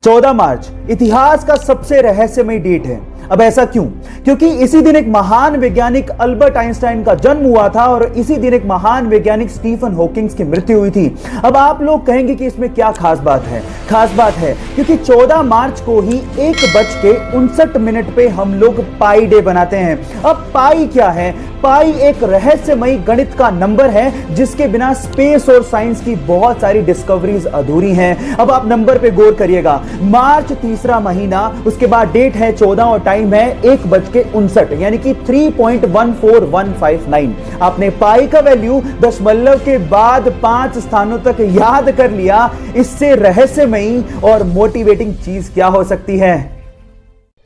14 मार्च इतिहास का सबसे रहस्यमय डेट है। अब ऐसा क्यों? क्योंकि इसी दिन एक महान वैज्ञानिक अल्बर्ट आइंस्टाइन का जन्म हुआ था और इसी दिन एक महान वैज्ञानिक स्टीफन हॉकिंग की मृत्यु हुई थी। अब आप लोग कहेंगे कि इसमें क्या खास बात है? खास बात है क्योंकि 14 मार्च को ही 1:59 पे हम लोग पाई डे बनाते हैं। अब पाई क्या है? पाई एक रहस्यमयी गणित का नंबर है जिसके बिना स्पेस और साइंस की बहुत सारी डिस्कवरीज अधूरी हैं। अब आप नंबर पे गौर करिएगा। मार्च तीसरा महीना, उसके बाद डेट है 14 और टाइम है 1:59 यानी कि 3.14159। आपने पाई का वैल्यू दशमलव के बाद 5 स्थानों तक याद कर लिया। इससे रहस्यमयी और मोटिवेटिंग चीज क्या हो सकती है?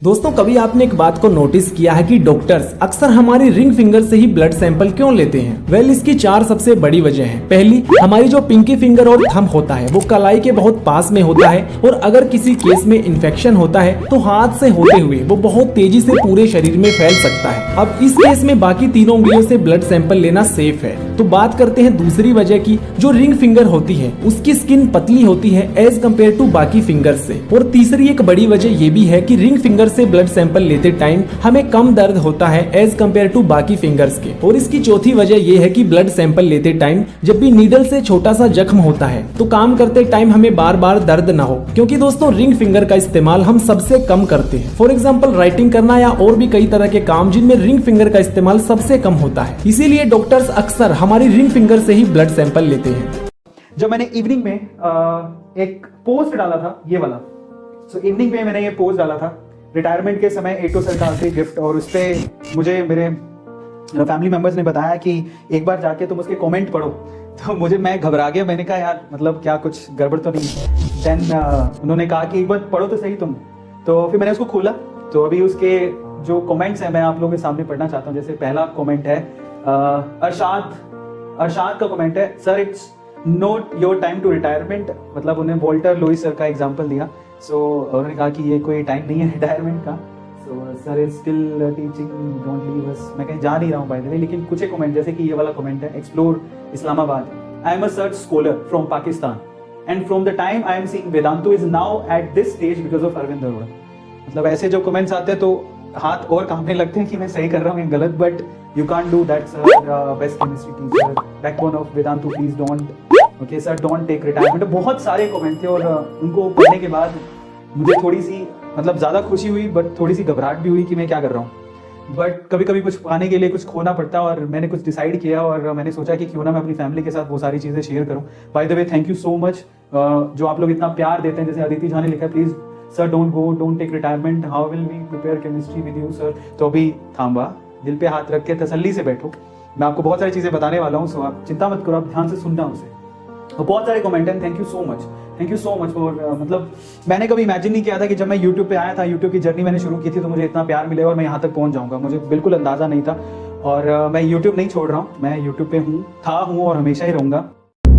दोस्तों, कभी आपने एक बात को नोटिस किया है कि डॉक्टर्स अक्सर हमारी रिंग फिंगर से ही ब्लड सैंपल क्यों लेते हैं? वेल, इसकी 4 सबसे बड़ी वजह है। पहली, हमारी जो पिंकी फिंगर और थंब होता है वो कलाई के बहुत पास में होता है और अगर किसी केस में इन्फेक्शन होता है तो हाथ से होते हुए वो बहुत तेजी से पूरे शरीर में फैल सकता है। अब इस केस में बाकी तीनों उंगलियों से ब्लड सैंपल लेना सेफ है। तो बात करते हैं दूसरी वजह की। जो रिंग फिंगर होती है उसकी स्किन पतली होती है एज कम्पेयर टू बाकी फिंगर से। और तीसरी एक बड़ी वजह ये भी है कि रिंग फिंगर से ब्लड सैंपल लेते टाइम हमें कम दर्द होता है एज कम्पेयर टू बाकी फिंगर्स के। और इसकी चौथी वजह ये है कि ब्लड सैंपल लेते टाइम जब भी नीडल से छोटा सा जख्म होता है तो काम करते टाइम हमें बार बार दर्द ना हो, क्योंकि दोस्तों रिंग फिंगर का इस्तेमाल हम सबसे कम करते हैं। फॉर एग्जाम्पल राइटिंग करना या और भी कई तरह के काम जिनमें रिंग फिंगर का इस्तेमाल सबसे कम होता है। इसीलिए डॉक्टर्स अक्सर हमारी रिंग फिंगर से ही ब्लड सैंपल लेते हैं। जब मैंने इवनिंग में एक पोस्ट डाला था, ये वाला, इवनिंग में मैंने ये पोस्ट डाला था रिटायरमेंट के समय एटो सरकार से गिफ्ट, और उस पर मुझे मेरे फैमिली मेंबर्स ने बताया कि एक बार जाके तुम उसके कमेंट पढ़ो। तो मैं घबरा गया। मैंने कहा यार मतलब क्या कुछ गड़बड़ तो नहीं? देन उन्होंने कहा कि एक बार पढ़ो तो सही तुम। तो फिर मैंने उसको खोला तो अभी उसके जो कमेंट्स हैं मैं आप लोगों के सामने पढ़ना चाहता हूँ। जैसे पहला कमेंट है अरशाद का कमेंट है, sir it's not your time to retirement. मतलब उन्हें वॉल्टर लुइस सर का एग्जाम्पल दिया। उन्होंने कहा कि ये कोई टाइम नहीं है रिटायरमेंट का। Sir is still teaching, don't leave us. मैं कहीं जा नहीं रहा हूँ बाय द वे। लेकिन कुछ एक कमेंट जैसे कि ये वाला कमेंट है, explore Islamabad, I am a search scholar from Pakistan and from the time I am seeing Vedantu is now at this stage because of Arvind Arora. मतलब ऐसे जो कमेंट्स आते हैं तो हाथ और कांपने लगते हैं कि मैं सही कर रहा हूँ या गलत, but you can't do that sir, best chemistry teacher, backbone of Vedantu, please don't, okay sir, don't take retirement. बहुत सारे कमेंट थे और उनको पढ़ने के बाद मुझे थोड़ी सी मतलब ज़्यादा खुशी हुई बट थोड़ी सी घबराहट भी हुई कि मैं क्या कर रहा हूँ। बट कभी कभी कुछ पाने के लिए कुछ खोना पड़ता है और मैंने कुछ डिसाइड किया और मैंने सोचा कि क्यों ना मैं अपनी फैमिली के साथ वो सारी चीज़ें शेयर करूँ। By the way thank you so much जो आप लोग इतना प्यार देते हैं। जैसे अदिति झा ने लिखा, please sir don't go, don't take retirement, how will we prepare chemistry with you sir. तो अभी थांबा, दिल पे हाथ रख के तसल्ली से बैठो, मैं आपको बहुत सारी चीज़ें बताने वाला हूँ। सो आप चिंता मत करो, आप ध्यान से सुनना उसे। तो बहुत सारे कमेंट हैं, thank you so much, thank you so much for मतलब मैंने कभी इमेजिन नहीं किया था कि जब मैं YouTube पे आया था, YouTube की जर्नी मैंने शुरू की थी तो मुझे इतना प्यार मिलेगा और मैं यहाँ तक पहुँच जाऊँगा। मुझे बिल्कुल अंदाजा नहीं था और मैं YouTube नहीं छोड़ रहा हूँ, मैं YouTube पे हूँ और हमेशा ही रहूँगा।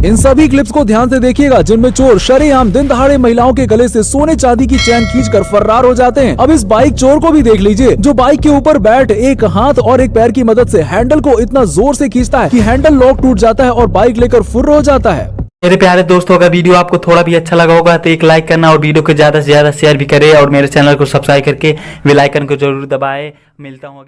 इन सभी क्लिप्स को ध्यान से देखिएगा जिनमें चोर शरेआम दिन दहाड़े महिलाओं के गले से सोने चांदी की चैन खींचकर फरार हो जाते हैं। अब इस बाइक चोर को भी देख लीजिए जो बाइक के ऊपर बैठ एक हाथ और एक पैर की मदद से हैंडल को इतना जोर से खींचता है कि हैंडल लॉक टूट जाता है और बाइक लेकर फुर्र हो जाता है। मेरे प्यारे दोस्तों, अगर वीडियो आपको थोड़ा भी अच्छा लगा होगा तो एक लाइक करना और वीडियो को ज्यादा से ज्यादा शेयर भी करें और मेरे चैनल को सब्सक्राइब करके बेल आइकन को जरूर दबाएं। मिलता हूँ अगले